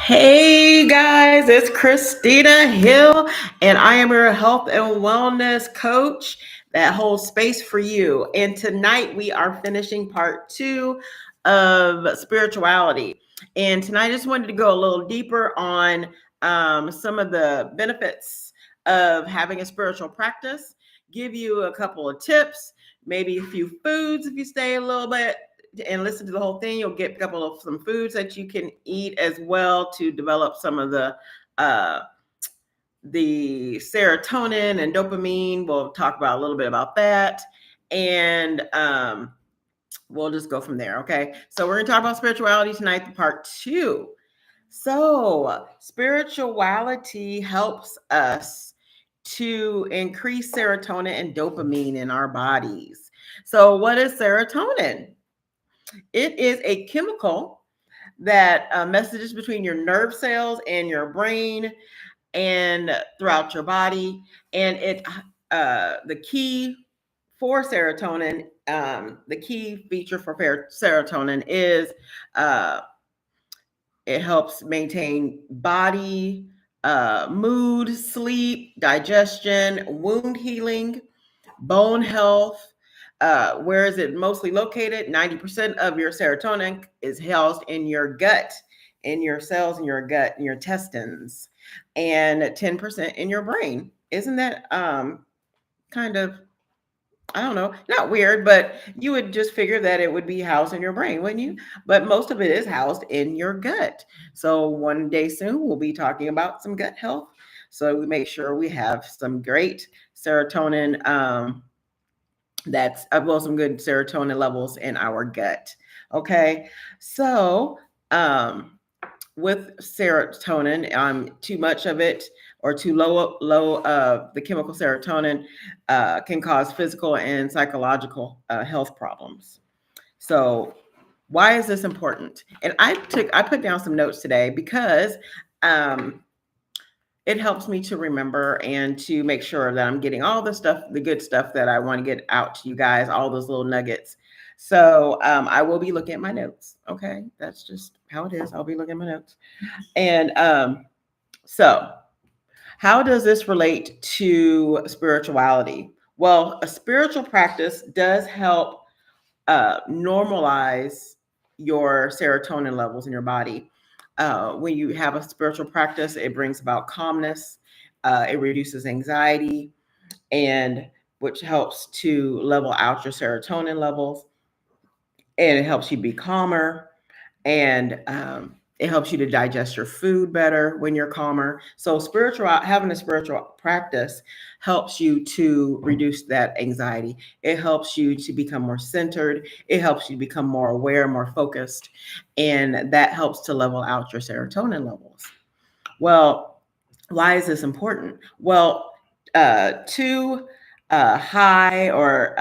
Hey guys, it's Christina Hill, and I am your health and wellness coach that holds space for you. And tonight we are finishing part two of spirituality. And tonight I just wanted to go a little deeper on some of the benefits of having a spiritual practice, give you a couple of tips, maybe a few foods if you stay a little bit and listen to the whole thing. You'll get a couple of some foods that you can eat as well to develop some of uh, the serotonin and dopamine. We'll talk about a little bit about that, and we'll just go from there. Okay, so we're gonna talk about spirituality tonight, the part two. So spirituality helps us to increase serotonin and dopamine in our bodies. So what is serotonin? It is a chemical that messages between your nerve cells and your brain and throughout your body. And the key for serotonin, the key feature for serotonin is uh, it helps maintain body, mood, sleep, digestion, wound healing, bone health. Where is it mostly located? 90% of your serotonin is housed in your gut, in your cells, in your gut, in your intestines, and 10% in your brain. Isn't that kind of, I don't know, not weird, but you would just figure that it would be housed in your brain, wouldn't you? But most of it is housed in your gut. So one day soon, we'll be talking about some gut health. So we make sure we have some great serotonin. That's well, some good serotonin levels in our gut. Okay, so with serotonin, too much of it or too low the chemical serotonin can cause physical and psychological health problems. So why is this important? And I put down some notes today because um, it helps me to remember and to make sure that I'm getting all the stuff, the good stuff that I want to get out to you guys, all those little nuggets. So I will be looking at my notes. Okay, that's just how it is. I'll be looking at my notes. And so, how does this relate to spirituality? Well, a spiritual practice does help normalize your serotonin levels in your body. When you have a spiritual practice, it brings about calmness, it reduces anxiety, and which helps to level out your serotonin levels, and it helps you be calmer, and it helps you to digest your food better when you're calmer. So having a spiritual practice helps you to reduce that anxiety. It helps you to become more centered. It helps you become more aware, more focused, and that helps to level out your serotonin levels. Well, why is this important? Well, too high or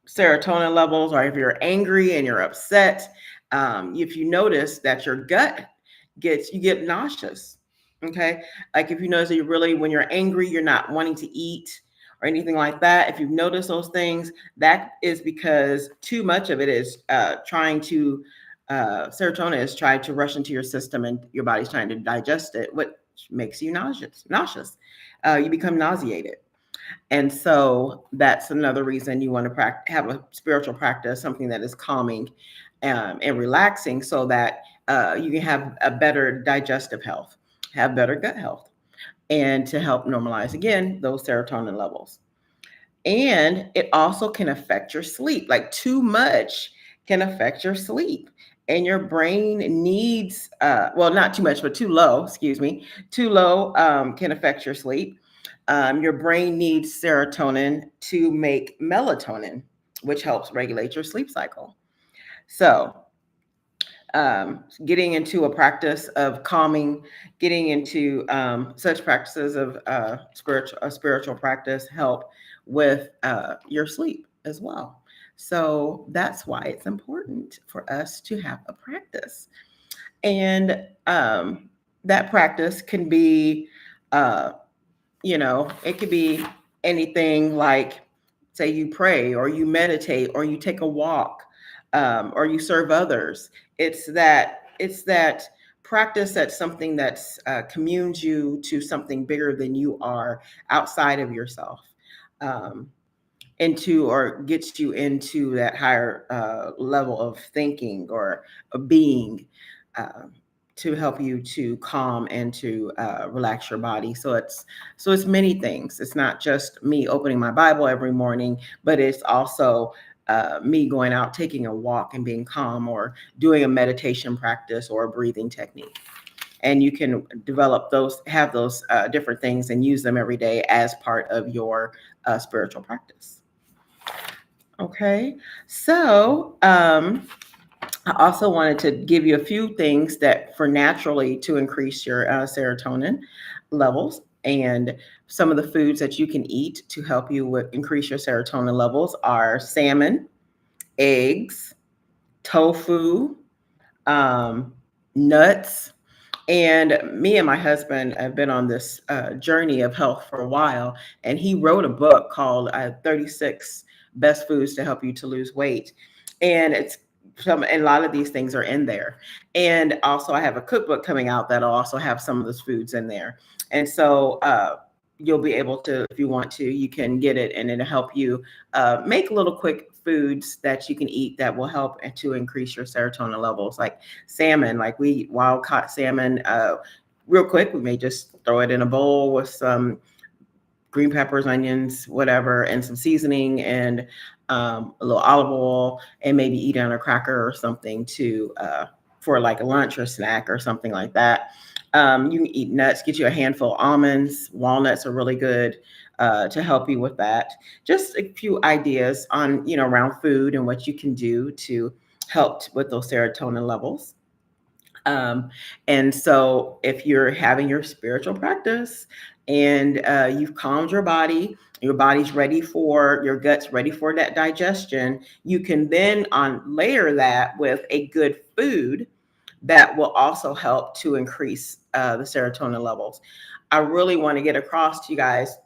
serotonin levels, or if you're angry and you're upset, if you notice that your gut you get nauseous. Okay, like if you notice that you really, when you're angry, you're not wanting to eat or anything like that. If you've noticed those things, that is because too much of it is serotonin is trying to rush into your system, and your body's trying to digest it, what makes you nauseous. You become nauseated. And so that's another reason you want to have a spiritual practice, something that is calming and relaxing, so that you can have a better digestive health, have better gut health, and to help normalize again those serotonin levels. And it also can affect your sleep. Like too much can affect your sleep. And your brain needs, well, not too much, but too low, excuse me, too low can affect your sleep. Your brain needs serotonin to make melatonin, which helps regulate your sleep cycle. So, getting into a practice of calming, getting into such practices of spiritual practice help with your sleep as well. So that's why it's important for us to have a practice. And that practice can be, uh, it could be anything like, say, you pray or you meditate or you take a walk, or you serve others. It's that practice that's something that's communes you to something bigger than you are outside of yourself. Um, into or gets you into that higher level of thinking or of being, uh, to help you to calm and to relax your body. So it's many things. It's not just me opening my Bible every morning, but it's also me going out, taking a walk and being calm, or doing a meditation practice or a breathing technique. And you can develop those, have those different things and use them every day as part of your spiritual practice. Okay, so I also wanted to give you a few things that for naturally to increase your serotonin levels, and some of the foods that you can eat to help you with increase your serotonin levels are salmon, eggs, tofu, um, nuts. And me and my husband have been on this journey of health for a while, and he wrote a book called 36 Best Foods to Help You to Lose Weight. And and a lot of these things are in there. And also, I have a cookbook coming out that'll also have some of those foods in there. And so, you'll be able to, if you want to, you can get it, and it'll help you make little quick foods that you can eat that will help to increase your serotonin levels. Like salmon, like we eat wild caught salmon. Real quick, we may just throw it in a bowl with some green peppers, onions, whatever, and some seasoning, and a little olive oil, and maybe eat it on a cracker or something to for like a lunch or snack or something like that. You can eat nuts. Get you a handful of almonds. Walnuts are really good to help you with that. Just a few ideas on, around food and what you can do to help with those serotonin levels. Um, and so, if you're having your spiritual practice and you've calmed your body's ready for, your gut's ready for that digestion, you can then on layer that with a good food that will also help to increase the serotonin levels. I really want to get across to you guys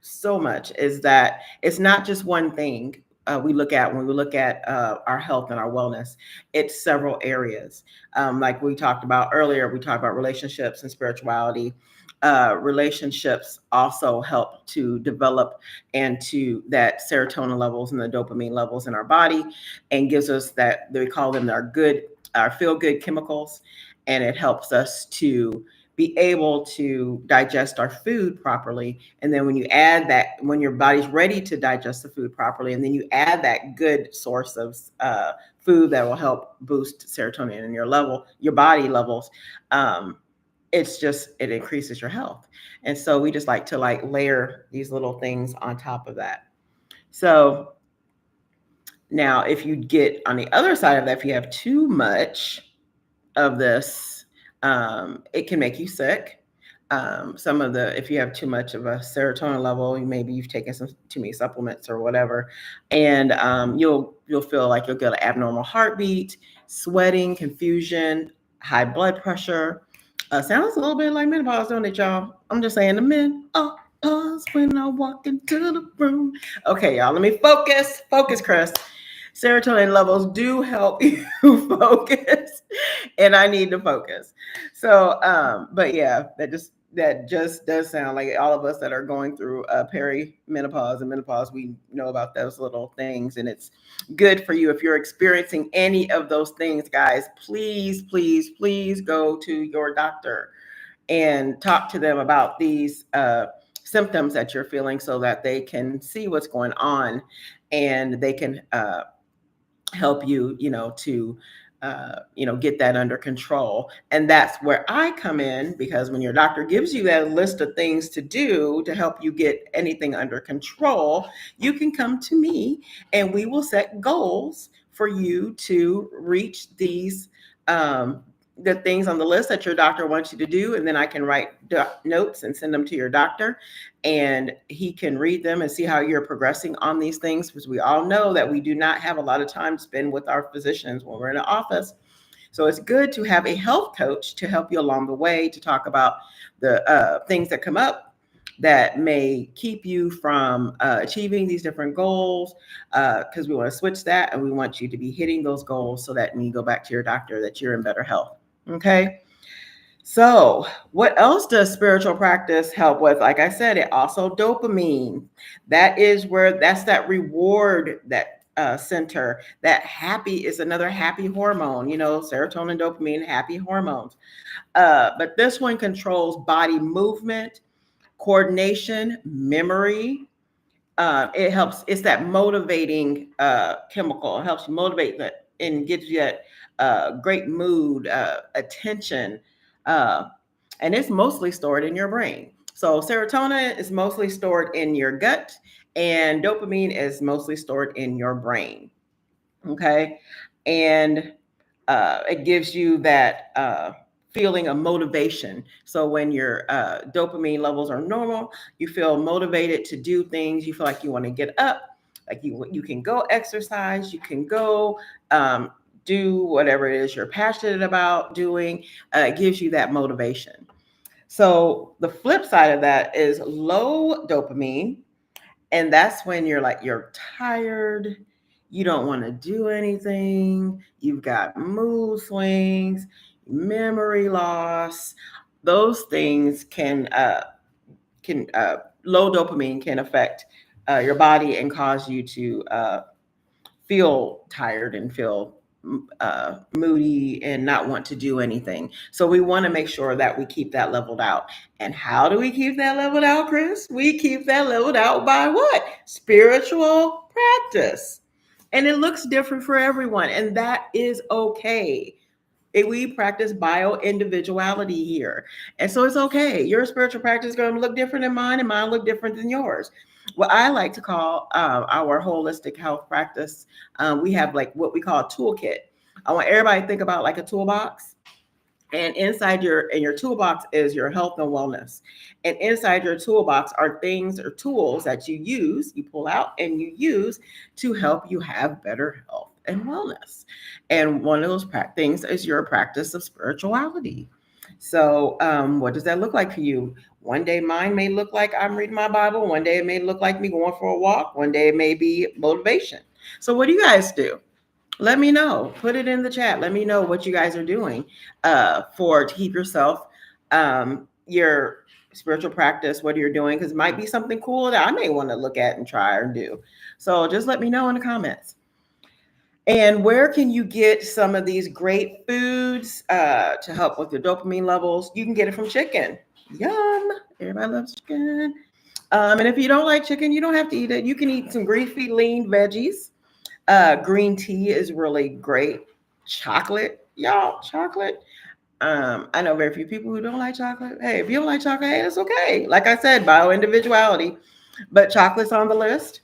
so much is that it's not just one thing we look at when we look at our health and our wellness. It's several areas. Like we talked about earlier, we talked about relationships and spirituality. Relationships also help to develop and to that serotonin levels and the dopamine levels in our body, and gives us that, they call them our feel good chemicals, and it helps us to be able to digest our food properly. And then when you add that, when your body's ready to digest the food properly, and then you add that good source of food that will help boost serotonin in your body levels, it increases your health. And so we just like to layer these little things on top of that. So now, if you get on the other side of that, if you have too much of this, it can make you sick. If you have too much of a serotonin level, maybe you've taken too many supplements or whatever, and you'll feel like you'll get an abnormal heartbeat, sweating, confusion, high blood pressure. Sounds a little bit like menopause, don't it, y'all? I'm just saying the menopause when I walk into the room. Okay, y'all, let me focus, Chris. Serotonin levels do help you focus, and I need to focus. So, but yeah, that just does sound like all of us that are going through perimenopause and menopause. We know about those little things, and it's good for you if you're experiencing any of those things, guys. Please, please, please go to your doctor and talk to them about these symptoms that you're feeling, so that they can see what's going on, and they can help you, to get that under control. And that's where I come in, because when your doctor gives you that list of things to do to help you get anything under control, you can come to me, and we will set goals for you to reach these the things on the list that your doctor wants you to do. And then I can write notes and send them to your doctor, and he can read them and see how you're progressing on these things, because we all know that we do not have a lot of time to spend with our physicians when we're in the office. So it's good to have a health coach to help you along the way, to talk about the things that come up that may keep you from achieving these different goals, because we want to switch that, and we want you to be hitting those goals, so that when you go back to your doctor, that you're in better health. Okay. So, what else does spiritual practice help with? Like I said, it also dopamine. That's that reward that center. That happy is another happy hormone. Serotonin, dopamine, happy hormones. But this one controls body movement, coordination, memory. It helps. It's that motivating chemical. It helps you motivate that and gives you that great mood, attention, uh, and it's mostly stored in your brain. So serotonin is mostly stored in your gut, and dopamine is mostly stored in your brain. Okay, and it gives you that feeling of motivation. So when your dopamine levels are normal, you feel motivated to do things. You feel like you want to get up, like you can go exercise, you can go do whatever it is you're passionate about doing. It gives you that motivation. So the flip side of that is low dopamine, and that's when you're tired, you don't want to do anything, you've got mood swings, memory loss. Those things can low dopamine can affect your body and cause you to feel tired and feel moody and not want to do anything. So we want to make sure that we keep that leveled out. And how do we keep that leveled out, Chris? We keep that leveled out by what? Spiritual practice. And it looks different for everyone, and that is okay. We practice bio individuality here. And so it's okay. Your spiritual practice is going to look different than mine, and mine look different than yours. What I like to call our holistic health practice, we have like what we call a toolkit. I want everybody to think about like a toolbox. And inside your toolbox is your health and wellness. And inside your toolbox are things or tools that you pull out and you use to help you have better health and wellness. And one of those things is your practice of spirituality. So, what does that look like for you? One day, mine may look like I'm reading my Bible. One day, it may look like me going for a walk. One day, it may be motivation. So, what do you guys do? Let me know. Put it in the chat. Let me know what you guys are doing to keep yourself, your spiritual practice, what you're doing, because it might be something cool that I may want to look at and try and do. So just let me know in the comments. And where can you get some of these great foods to help with your dopamine levels? You can get it from chicken. Yum. Everybody loves chicken. And if you don't like chicken, you don't have to eat it. You can eat some greasy, lean veggies. Green tea is really great. Chocolate, y'all, chocolate. I know very few people who don't like chocolate. Hey, if you don't like chocolate, hey, it's okay. Like I said, bio individuality, but chocolate's on the list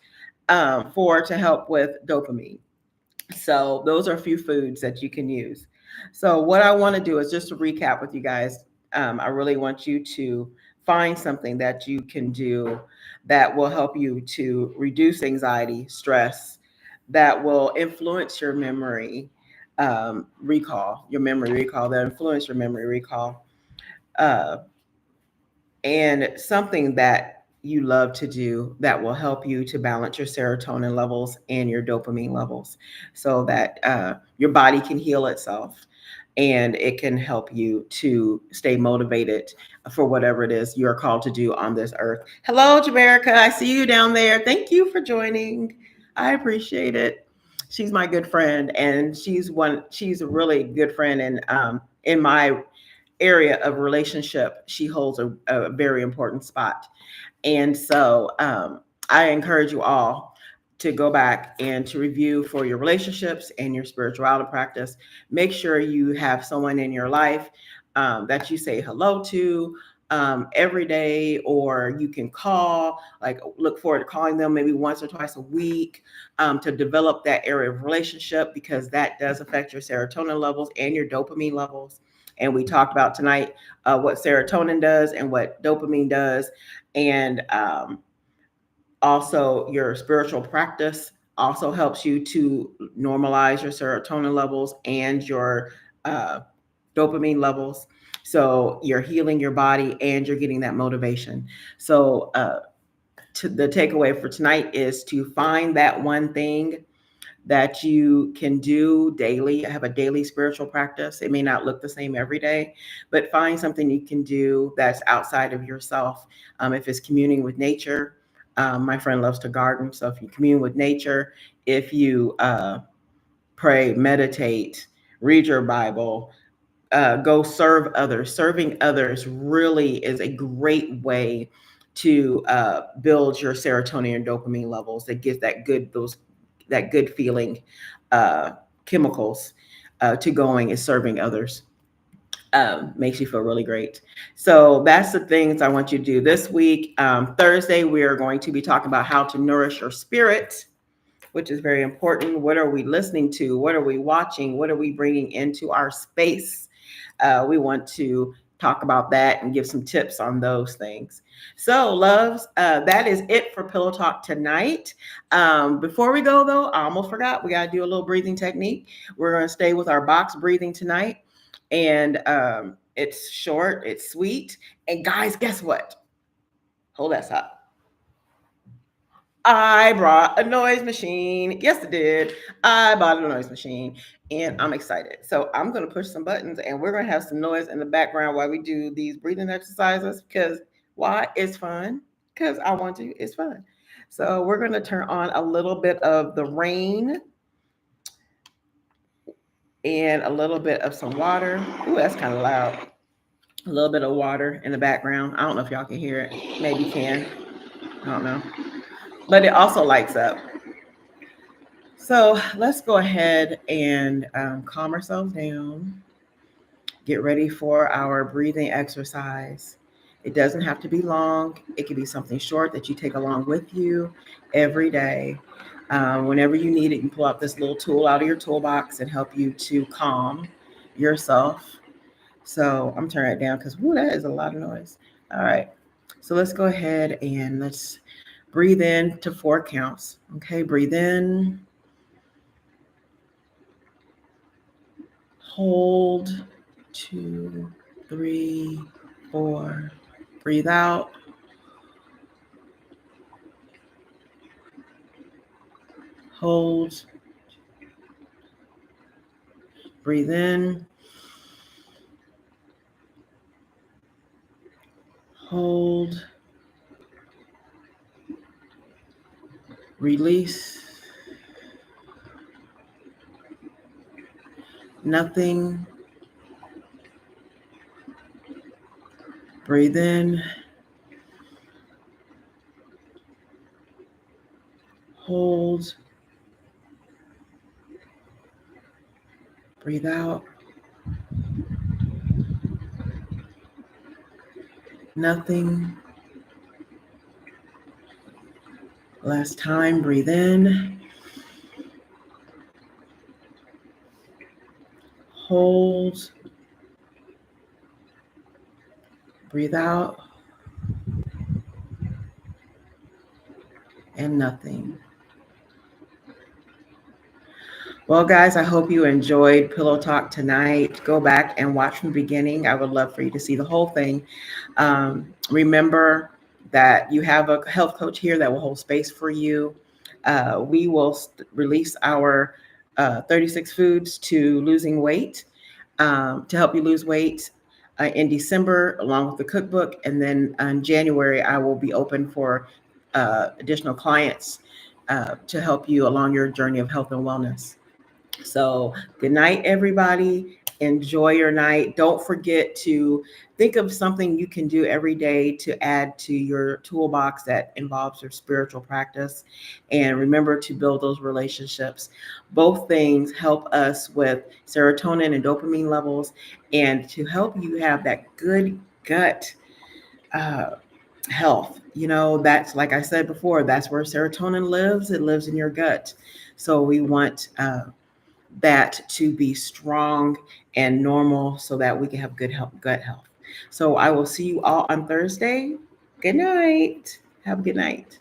for to help with dopamine. So those are a few foods that you can use. So what I want to do is just to recap with you guys. I really want you to find something that you can do that will help you to reduce anxiety, stress, that will influence your memory recall, that influence your memory recall, uh, and something that you love to do that will help you to balance your serotonin levels and your dopamine levels so that your body can heal itself and it can help you to stay motivated for whatever it is you're called to do on this earth. Hello, Jamaica. I see you down there. Thank you for joining. I appreciate it. She's my good friend, and she's a really good friend, and in my area of relationship, she holds a very important spot. And so I encourage you all to go back and to review for your relationships and your spirituality practice. Make sure you have someone in your life that you say hello to every day, or you can call, like look forward to calling them maybe once or twice a week to develop that area of relationship, because that does affect your serotonin levels and your dopamine levels. And we talked about tonight what serotonin does and what dopamine does. And also your spiritual practice also helps you to normalize your serotonin levels and your dopamine levels. So you're healing your body and you're getting that motivation. So the takeaway for tonight is to find that one thing that you can do daily. I have a daily spiritual practice. It may not look the same every day, but find something you can do that's outside of yourself. If it's communing with nature, my friend loves to garden. So if you commune with nature, if you pray, meditate, read your Bible, go serve others. Serving others really is a great way to build your serotonin and dopamine levels. That gives that good feeling uh, chemicals to going is serving others. Makes you feel really great. So that's the things I want you to do this week. Thursday, we are going to be talking about how to nourish your spirit, which is very important. What are we listening to? What are we watching? What are we bringing into our space? We want to talk about that and give some tips on those things. So, loves, that is it for Pillow Talk tonight. Before we go, though, I almost forgot. We got to do a little breathing technique. We're going to stay with our box breathing tonight. And it's short, it's sweet. And guys, guess what? Hold that stop. I brought a noise machine. Yes, I did. I bought a noise machine and I'm excited. So I'm going to push some buttons and we're going to have some noise in the background while we do these breathing exercises because why? It's fun. Because I want to. It's fun. So we're going to turn on a little bit of the rain and a little bit of some water. Ooh, that's kind of loud. A little bit of water in the background. I don't know if y'all can hear it. Maybe you can. I don't know. But it also lights up. So let's go ahead and calm ourselves down. Get ready for our breathing exercise. It doesn't have to be long. It can be something short that you take along with you every day. Whenever you need it, you can pull out this little tool out of your toolbox and help you to calm yourself. So I'm turning it down because that is a lot of noise. All right. So let's go ahead and let's breathe in to 4 counts. Okay, breathe in. Hold, 2, 3, 4. Breathe out. Hold. Breathe in. Hold. Release. Nothing. Breathe in. Hold. Breathe out. Nothing. Last time, breathe in. Hold. Breathe out. And nothing. Well, guys, I hope you enjoyed Pillow Talk tonight. Go back and watch from the beginning. I would love for you to see the whole thing. Remember that you have a health coach here that will hold space for you. We will release our 36 foods to losing weight to help you lose weight in December, along with the cookbook. And then in January, I will be open for additional clients to help you along your journey of health and wellness. So good night, everybody. Enjoy your night. Don't forget to think of something you can do every day to add to your toolbox that involves your spiritual practice. And remember to build those relationships. Both things help us with serotonin and dopamine levels and to help you have that good gut health. That's like I said before, that's where serotonin lives. It lives in your gut. So we want that to be strong and normal so that we can have good health, gut health. So I will see you all on Thursday. Good night. Have a good night.